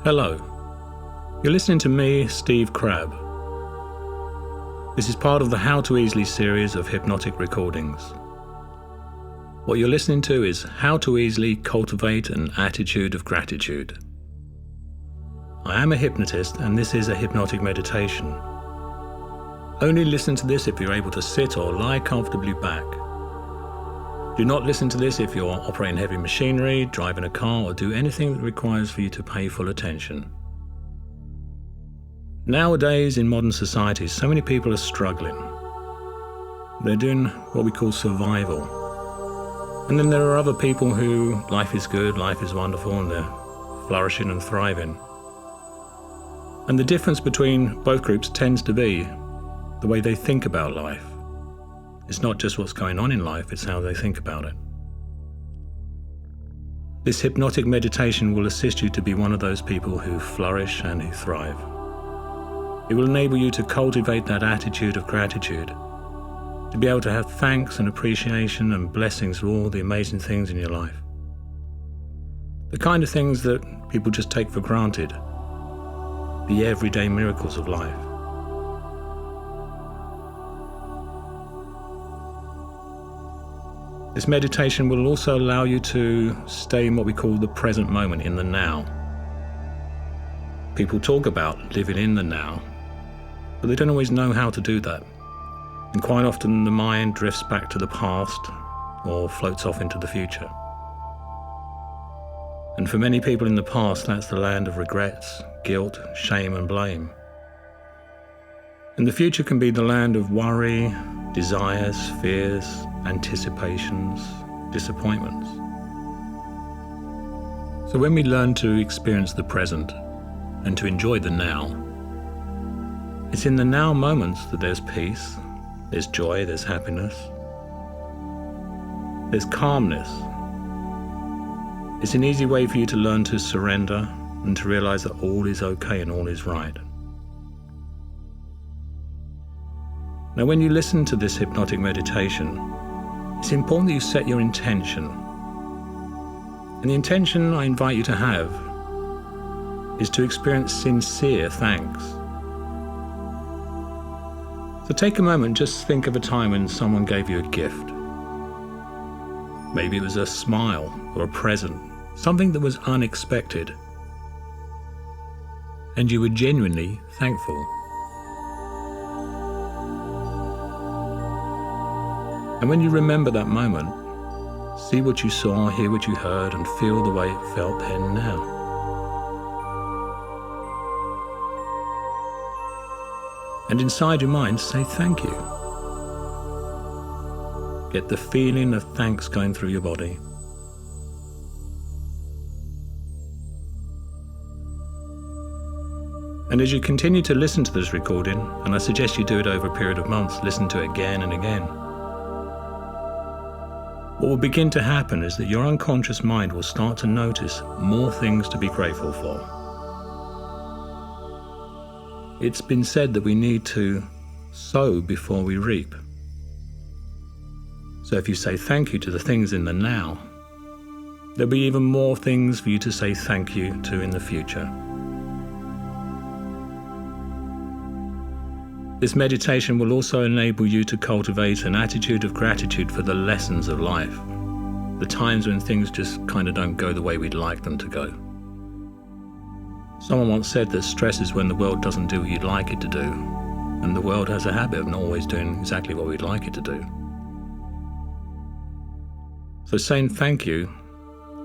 Hello, you're listening to me, Steve Crabb. This is part of the How2Easily series of hypnotic recordings. What you're listening to is How to Easily Cultivate an Attitude of Gratitude. I am a hypnotist and this is a hypnotic meditation. Only listen to this if you're able to sit or lie comfortably back. Do not listen to this if you're operating heavy machinery, driving a car, or do anything that requires for you to pay full attention. Nowadays, in modern society, so many people are struggling. They're doing what we call survival. And then there are other people who life is good, life is wonderful, and they're flourishing and thriving. And the difference between both groups tends to be the way they think about life. It's not just what's going on in life, it's how they think about it. This hypnotic meditation will assist you to be one of those people who flourish and who thrive. It will enable you to cultivate that attitude of gratitude, to be able to have thanks and appreciation and blessings for all the amazing things in your life. The kind of things that people just take for granted, the everyday miracles of life. This meditation will also allow you to stay in what we call the present moment, in the now. People talk about living in the now, but they don't always know how to do that. And quite often the mind drifts back to the past or floats off into the future. And for many people in the past, that's the land of regrets, guilt, shame and blame. And the future can be the land of worry, desires, fears, anticipations, disappointments. So when we learn to experience the present and to enjoy the now, it's in the now moments that there's peace, there's joy, there's happiness, there's calmness. It's an easy way for you to learn to surrender and to realize that all is okay and all is right. Now, when you listen to this hypnotic meditation, it's important that you set your intention. And the intention I invite you to have is to experience sincere thanks. So take a moment, just think of a time when someone gave you a gift. Maybe it was a smile or a present, something that was unexpected, and you were genuinely thankful. And when you remember that moment, see what you saw, hear what you heard, and feel the way it felt then and now. And inside your mind, say thank you. Get the feeling of thanks going through your body. And as you continue to listen to this recording, and I suggest you do it over a period of months, listen to it again and again, what will begin to happen is that your unconscious mind will start to notice more things to be grateful for. It's been said that we need to sow before we reap. So if you say thank you to the things in the now, there'll be even more things for you to say thank you to in the future. This meditation will also enable you to cultivate an attitude of gratitude for the lessons of life, the times when things just kind of don't go the way we'd like them to go. Someone once said that stress is when the world doesn't do what you'd like it to do, and the world has a habit of not always doing exactly what we'd like it to do. So saying thank you,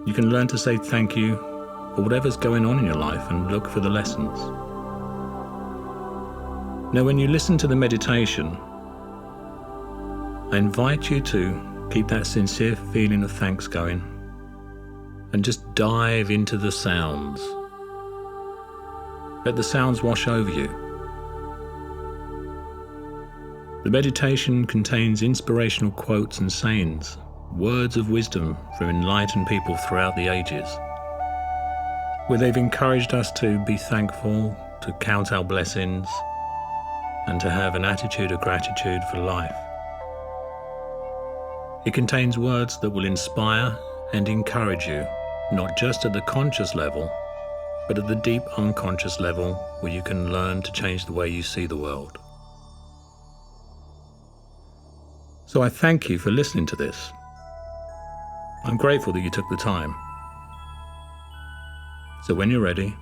you can learn to say thank you for whatever's going on in your life and look for the lessons. Now, when you listen to the meditation, I invite you to keep that sincere feeling of thanks going and just dive into the sounds. Let the sounds wash over you. The meditation contains inspirational quotes and sayings, words of wisdom from enlightened people throughout the ages, where they've encouraged us to be thankful, to count our blessings, and to have an attitude of gratitude for life. It contains words that will inspire and encourage you, not just at the conscious level, but at the deep unconscious level where you can learn to change the way you see the world. So I thank you for listening to this. I'm grateful that you took the time. So when you're ready,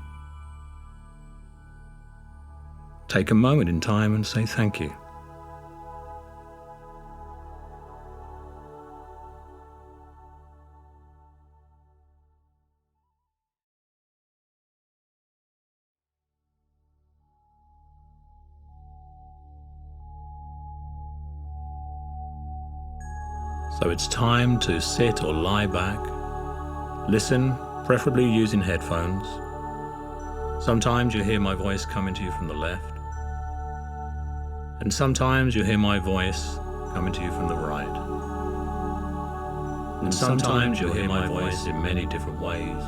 take a moment in time and say thank you. So it's time to sit or lie back. Listen, preferably using headphones. Sometimes you hear my voice coming to you from the left, and sometimes you hear my voice coming to you from the right. And sometimes you'll hear my voice in many different ways.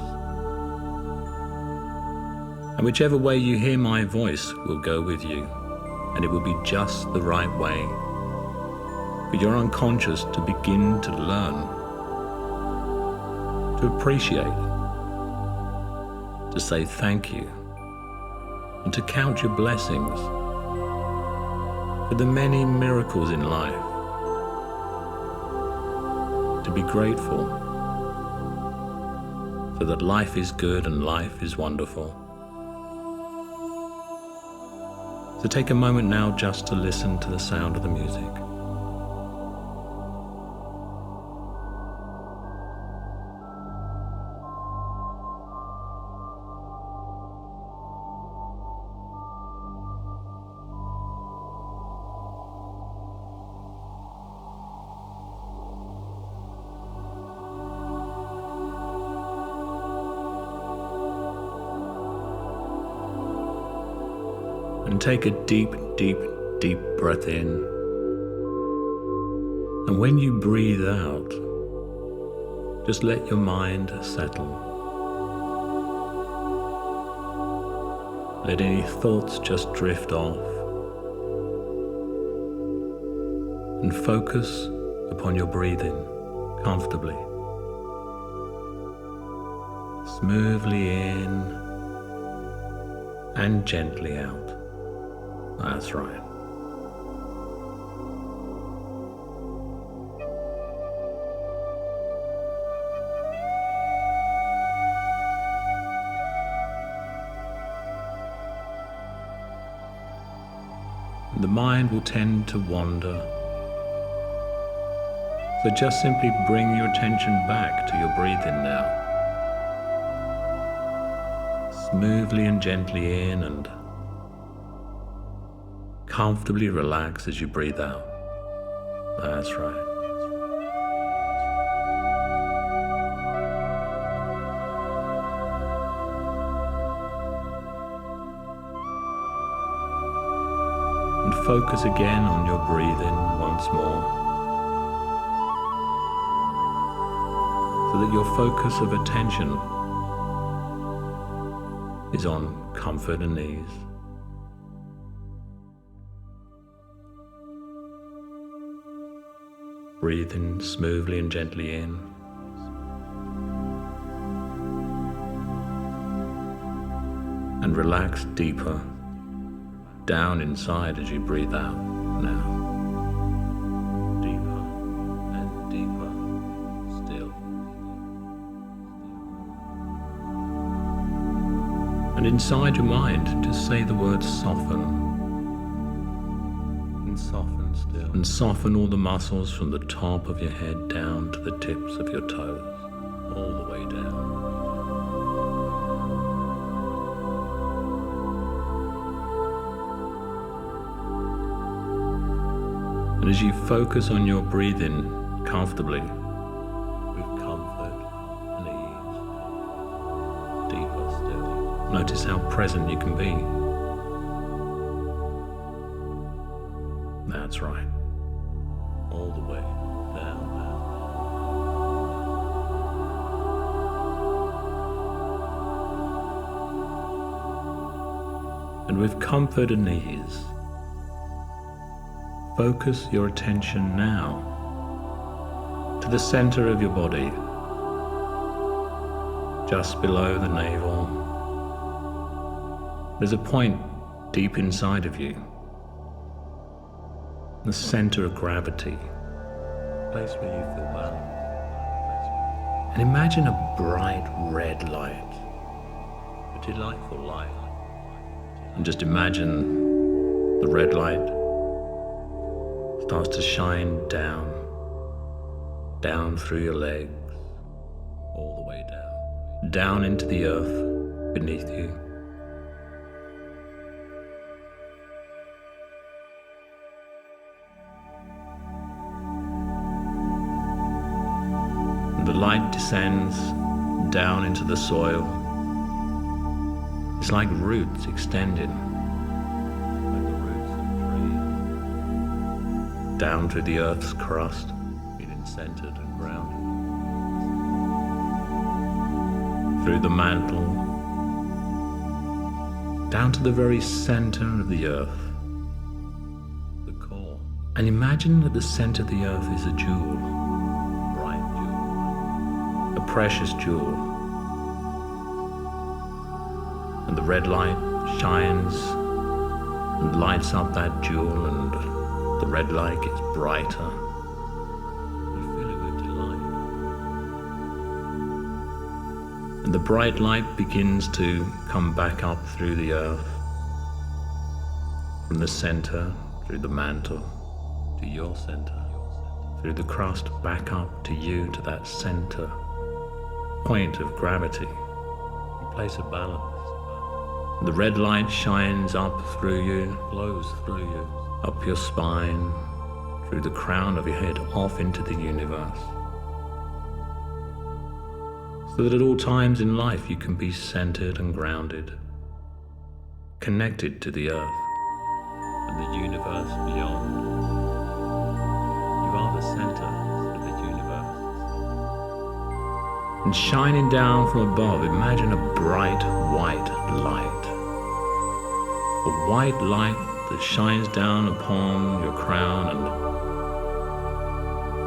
And whichever way you hear my voice will go with you, and it will be just the right way for your unconscious to begin to learn, to appreciate, to say thank you, and to count your blessings for the many miracles in life, to be grateful so that life is good and life is wonderful. So take a moment now just to listen to the sound of the music. And take a deep, deep, deep breath in. And when you breathe out, just let your mind settle. Let any thoughts just drift off. And focus upon your breathing comfortably. Smoothly in and gently out. That's right. The mind will tend to wander. So just simply bring your attention back to your breathing now. Smoothly and gently in and comfortably relax as you breathe out. That's right. And focus again on your breathing once more, so that your focus of attention is on comfort and ease. Breathing smoothly and gently in. And relax deeper down inside as you breathe out now. Deeper and deeper still. And inside your mind, just say the word soften. And soften still. And soften all the muscles from the top of your head down to the tips of your toes, all the way down. And as you focus on your breathing comfortably, with comfort and ease, deeper still, notice how present you can be. That's right. All the way down now. And with comfort and ease, focus your attention now to the center of your body, just below the navel, There's a point deep inside of you, the center of gravity, a place where you feel balanced. And imagine a bright red light, a delightful light. And just imagine the red light starts to shine down through your legs, all the way down into the earth beneath you. And the light descends down into the soil. It's like roots extending, like the roots of trees, down through the earth's crust, feeling centered and grounded, through the mantle, down to the very center of the earth, the core. And imagine that the center of the earth is a jewel, a bright jewel, a precious jewel. And the red light shines and lights up that jewel, and the red light gets brighter. You fill it with delight. And the bright light begins to come back up through the earth, from the center, through the mantle, to your center, through the crust, back up to you, to that center point of gravity, a place of balance. The red light shines up through you, flows through you, up your spine, through the crown of your head, off into the universe. So that at all times in life you can be centered and grounded, connected to the earth and the universe beyond. You are the center of the universe. And shining down from above, imagine a bright white light. A white light that shines down upon your crown and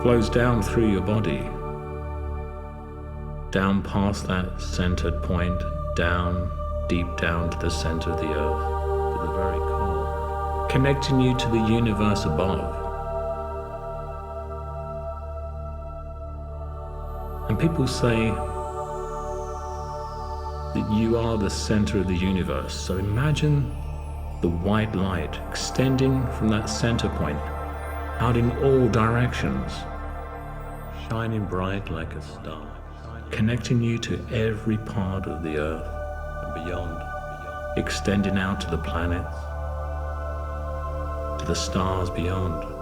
flows down through your body, down past that centered point, down, deep down to the center of the earth, to the very core, connecting you to the universe above. And people say that you are the center of the universe, so imagine the white light extending from that center point out in all directions, shining bright like a star, connecting you to every part of the earth and beyond, extending out to the planets, to the stars beyond.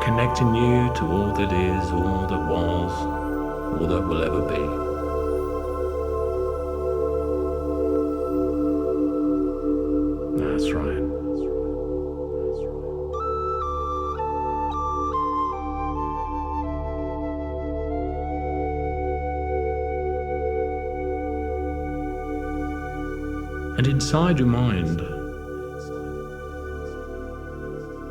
Connecting you to all that is, all that was, all that will ever be. That's right. And inside your mind,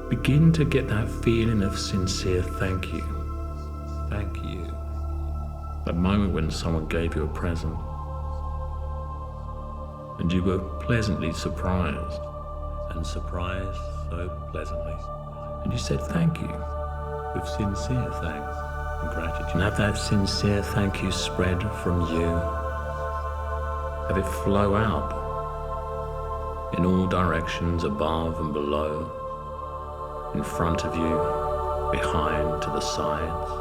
begin to get that feeling of sincere thank you. Thank you. That moment when someone gave you a present and you were pleasantly surprised, and surprised so pleasantly. And you said thank you with sincere thanks and gratitude. And have that sincere thank you spread from you. Have it flow out in all directions, above and below, in front of you, behind, to the sides,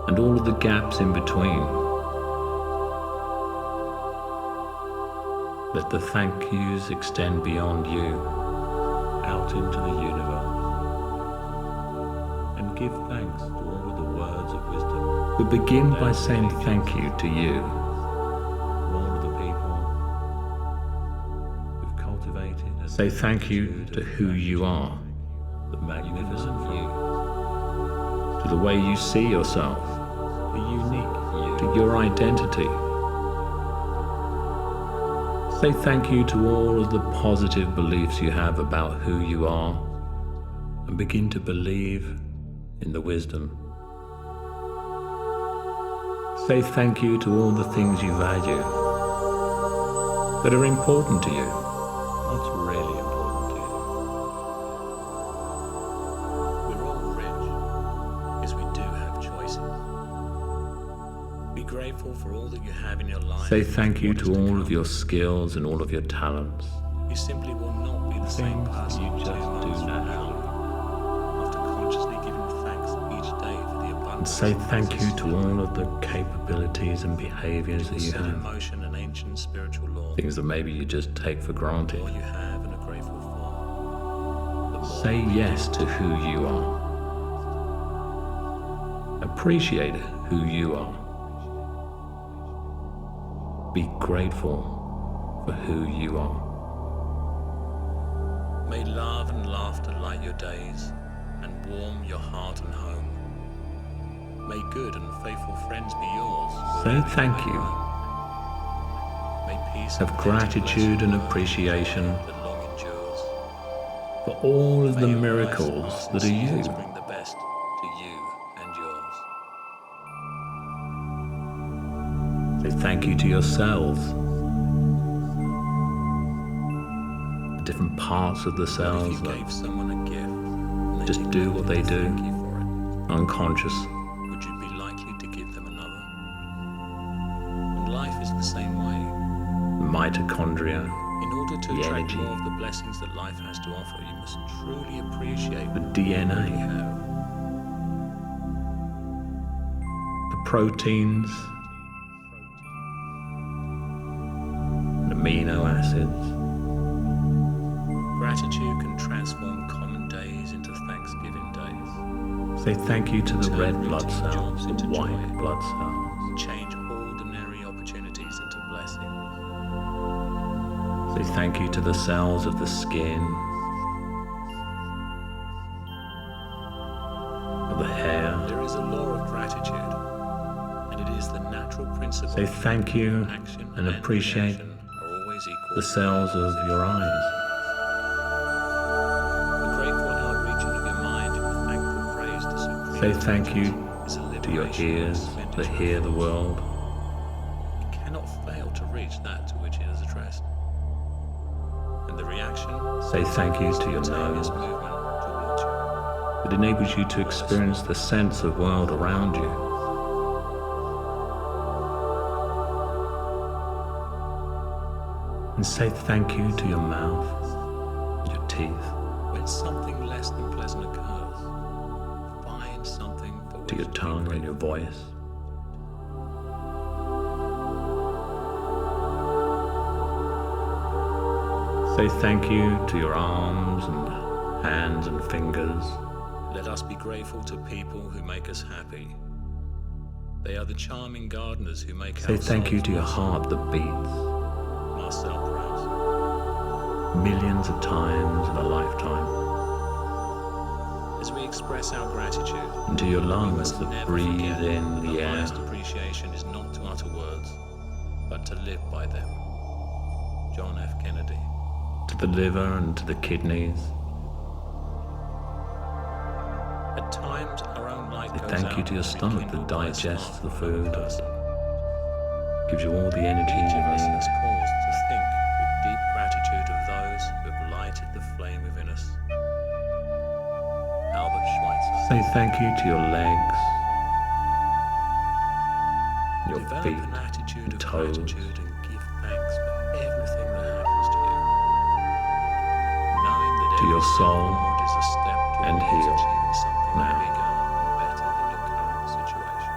and all of the gaps in between. Let the thank yous extend beyond you, out into the universe, and give thanks to all of the words of wisdom. But begin by saying thank you to you, all of the people who've cultivated. Say thank you to who you are. The magnificent you, to the way you see yourself, the unique you, to your identity. Say thank you to all of the positive beliefs you have about who you are, and begin to believe in the wisdom Say thank you to all the things you value, that are important to you. What's really important to you? We're all rich, because we do have choices. Be grateful for all that you have in your life. Say thank you to all of your skills and all of your talents. You simply will not be the same person you just do now. After consciously giving thanks each day for the abundance. And say thank you to all of the capabilities and behaviors that you have. Emotion and ancient spiritual law. Things that maybe you just take for granted. The more you have and are grateful for. Say yes to who you are. Appreciate who you are. Be grateful for who you are. May love and laughter light your days and warm your heart and home. May good and faithful friends be yours. Say thank you. May peace have gratitude and appreciation that long endures. For all of the miracles that are you. Bring the best to you and yours. Say thank you to yourselves. The different parts of the cells. If you gave someone a gift, just do what they do, unconscious. Would you be likely to give them another? And life is the same way. Mitochondria. In order to attract more of the blessings that life has to offer, you must truly appreciate the DNA you have. The proteins, the amino acids. Gratitude can transform common days into Thanksgiving days. Say thank you to the red blood cells, the white blood cells. Change ordinary opportunities into blessings. Say thank you to the cells of the skin, of the hair. There is a law of gratitude, and it is the natural principle. Say thank you and appreciate the cells of your eyes. Say thank you to your ears that hear the world. It cannot fail to reach that to which it is addressed. And the reaction. Say thank you to your nose. It enables you to experience the sense of world around you. And say thank you to your mouth, your teeth. When something less than pleasant occurs, to your tongue and your voice. Say thank you to your arms and hands and fingers. Let us be grateful to people who make us happy. They are the charming gardeners who make us. Say thank you to your heart that beats. Marcel Proust. Millions of times in a lifetime. As we express our gratitude, and to your lungs that breathe in the air. The highest appreciation is not to utter words, but to live by them. John F. Kennedy. To the liver and to the kidneys. At times, our own light goes out. Thank you to your stomach that digests the food, gives you all the energy you need. Each of us has cause to think with deep gratitude of those who have lighted the flame within us. Say thank you to your legs, your feet, and toes. And give thanks for everything that happens to you. Knowing that to your soul is a step and heal something bigger and better than your current situation.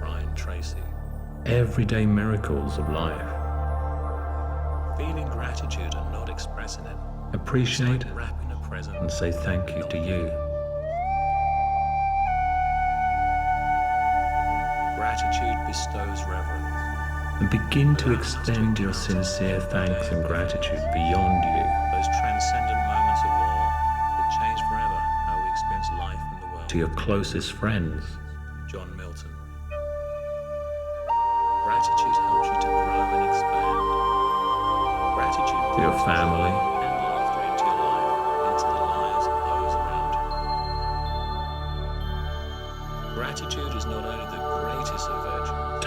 Brian Tracy. Everyday miracles of life. Feeling gratitude and not expressing it. Appreciate and say thank you to you. Gratitude bestows reverence. And begin to extend your sincere thanks and gratitude beyond you. Those transcendent moments of awe that change forever how we experience life and the world. To your closest friends. John Milton. Gratitude helps you to grow and expand. Gratitude to your family. Gratitude is not only the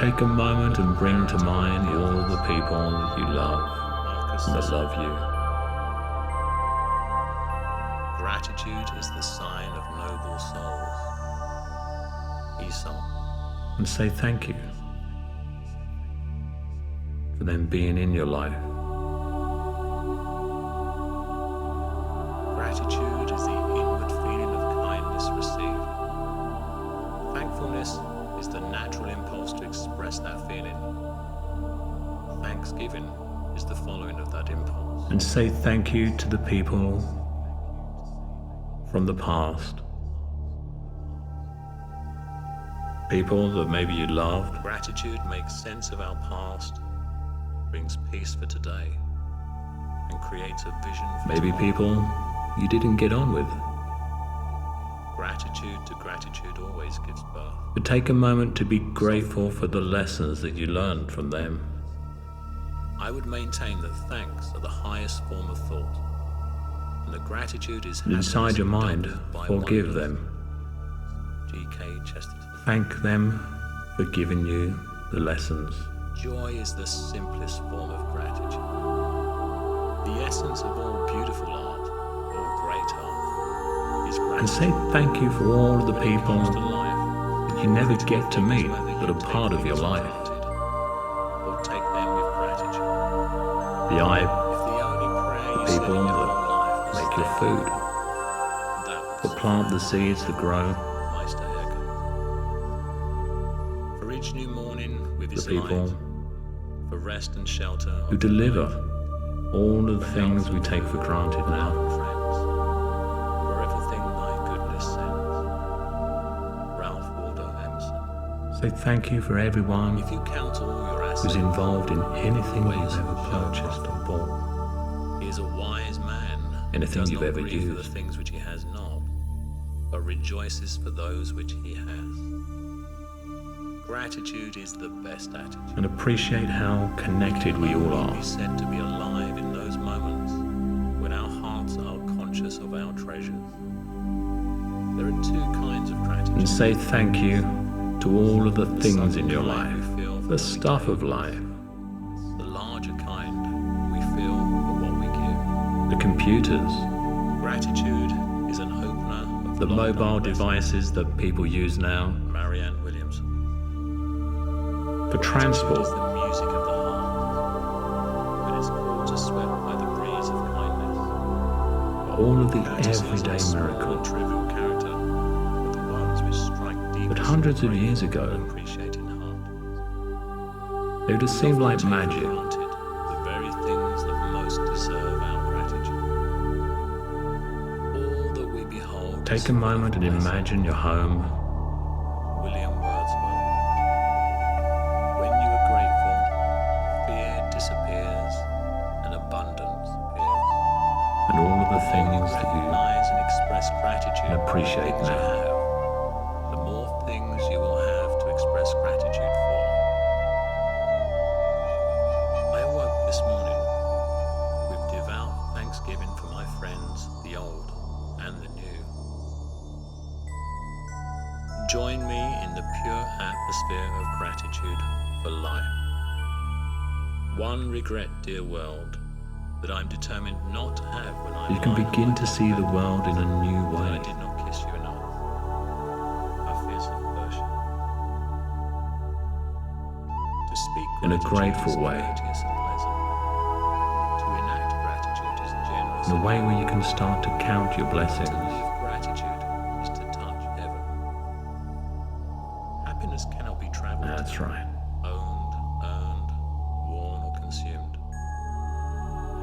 Take a moment and bring to mind all of the people that you love and that love you. Gratitude is the sign of noble souls. Esau. And say thank you for them being in your life. Gratitude is the inward feeling of kindness received. Thankfulness is the natural impulse to express that feeling. Thanksgiving is the following of that impulse. And say thank you to the people from the past. People that maybe you loved. Gratitude makes sense of our past, brings peace for today, and creates a vision for maybe tomorrow. People you didn't get on with. Gratitude to gratitude always gives birth. But take a moment to be grateful for the lessons that you learned from them. I would maintain that thanks are the highest form of thought, and that gratitude is And inside your mind, by forgive wonder. them. G.K. Chesterton. Thank them for giving you the lessons. Joy is the simplest form of gratitude. The essence of all beautiful art, all great art, is gratitude. And say thank you for all of the When it people comes to life, that you never critical get to things meet whether that you are take part of your things for life. granted, or take them with gratitude. The If the only prayer you said in people your that whole life was make your thank food, you, that that was plant the seeds that grow, Meister Eckhart. For each new morning with the its people light, for rest and shelter who of the deliver night, all of the things we take for granted love now. and friends, for everything thy goodness sends. Ralph Waldo Emerson. Say thank you for everyone If you count all your assets, who's involved in anything ways you've ever of purchased or bought. he is a wise man. Anything Does you've not ever grieve for the used. things which he has not, but rejoices for those which he has. Gratitude is the best attitude. And appreciate how connected we all Only are. be said to be alive in those moments when our hearts are conscious of our treasures. There are two kinds of gratitude. And say thank you to all of the things in your Kind life, we feel for the what we stuff take. of life, The larger kind we feel for what we give. the computers, Gratitude is an opener of the locked mobile up devices that people use now Marianne Williamson. for Gratitude transport. is the music of the heart when it's caught to sweat by the breeze of kindness. All of the Courtesies everyday are small miracles and trivial character, but the ones which strike deepest that hundreds in of the years brave ago, and appreciating heart. they would have seemed We like often take for magic. granted the very things that most deserve our gratitude. All that we behold is Take a full of moment and blessing. imagine your home. William Wordsworth. When you are grateful, fear disappears and abundance appears. And all of the The more things you that you recognize and express gratitude can for the appreciate things you now. have, the more things you will have to express gratitude for. I awoke this morning with devout thanksgiving for my friends, the old and the new. Join me in the pure atmosphere of gratitude for life. One regret, dear world, that I'm determined not to have when I'm You can lying on begin my to see the deathbed, world in a new that I way. did not kiss you enough. A fierce of Persia. To speak In a gratitude grateful is way. courteous and pleasant. To enact gratitude is generous. In a way where you can start to count your To blessings. live gratitude is to touch heaven. Happiness cannot be traveled, That's right. owned, earned, worn, or consumed.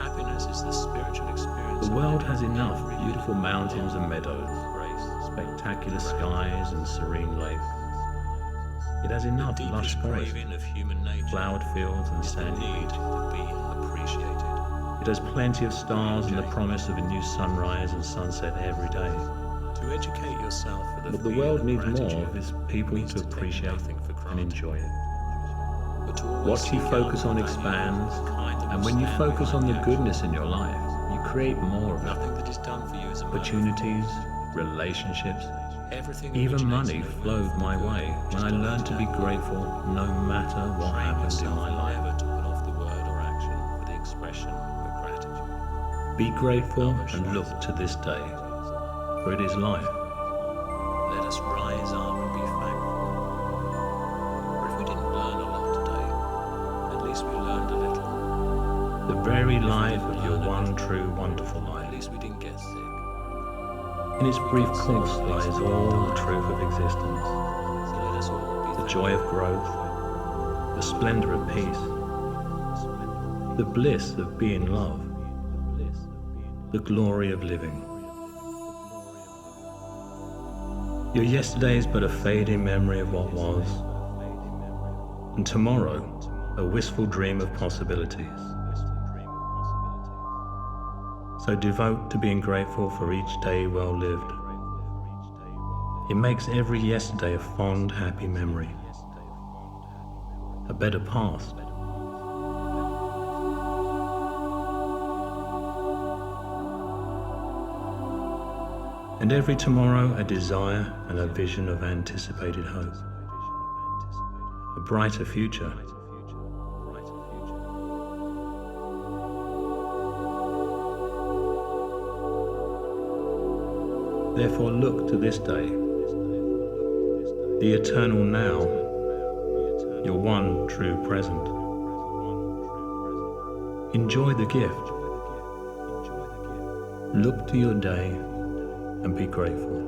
Happiness is the spiritual experience. The of world living has enough every beautiful day mountains and with meadows, grace, spectacular skies and serene lakes. It has The enough lush deepest forests, craving of human nature flowered fields and is the sandy need beaches. to be appreciated. It has plenty of stars and the promise of a new sunrise and sunset every day. To educate yourself for What the feeling world of needs more gratitude of is people means to take appreciate nothing for and granted, enjoy it. but to always What you seek focus out on companions expands, of the kind that and will when you stand focus on behind the the goodness action. in your life, you create more of it. Nothing that is done for you is a matter of Opportunities, course. relationships, Everything Even originates money in a will flowed for my good. way when Just I learned to be understand. grateful no matter what Train happened in yourself my life. never to put off the word or action for the expression of gratitude. Be grateful and look to this day, for it is life. Let us rise up and be thankful. For if we didn't learn a lot today, at least we learned a little. The very life of your Learn a one little, true wonderful at life. least we didn't get sick. In its brief course lies all the truth of existence, So let us all be the thankful. joy of growth, the splendor of peace, the bliss of being love, the glory of living. Your yesterday is but a fading memory of what was, and tomorrow a wistful dream of possibilities. So devote to being grateful for each day well lived. It makes every yesterday a fond, happy memory, a better past. And every tomorrow a desire and a vision of anticipated hope, a brighter future. Therefore look to this day, the eternal now, your one true present. Enjoy the gift. Look to your day and be grateful.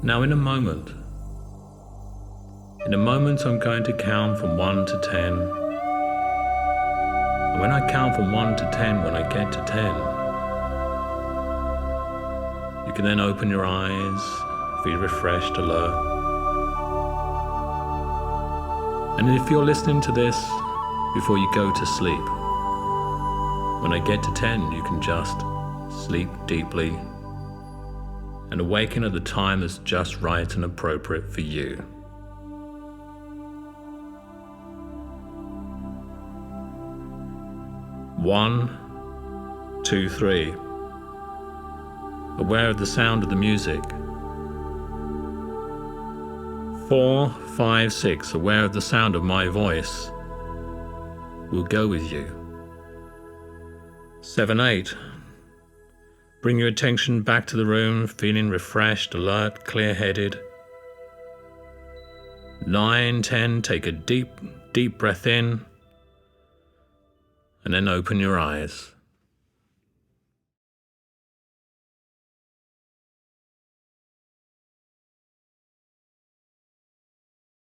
Now in a moment I'm going to count from 1 to 10. And when I count from 1 to 10, when I get to 10, you can then open your eyes, feel refreshed, alert. And if you're listening to this before you go to sleep, when I get to 10, you can just sleep deeply and awaken at the time that's just right and appropriate for you. One, 2, 3. Aware of the sound of the music. 4, 5, 6. Aware of the sound of my voice. We'll go with you. 7, 8. Bring your attention back to the room, feeling refreshed, alert, clear-headed. 9, 10, take a deep, deep breath in, and then open your eyes.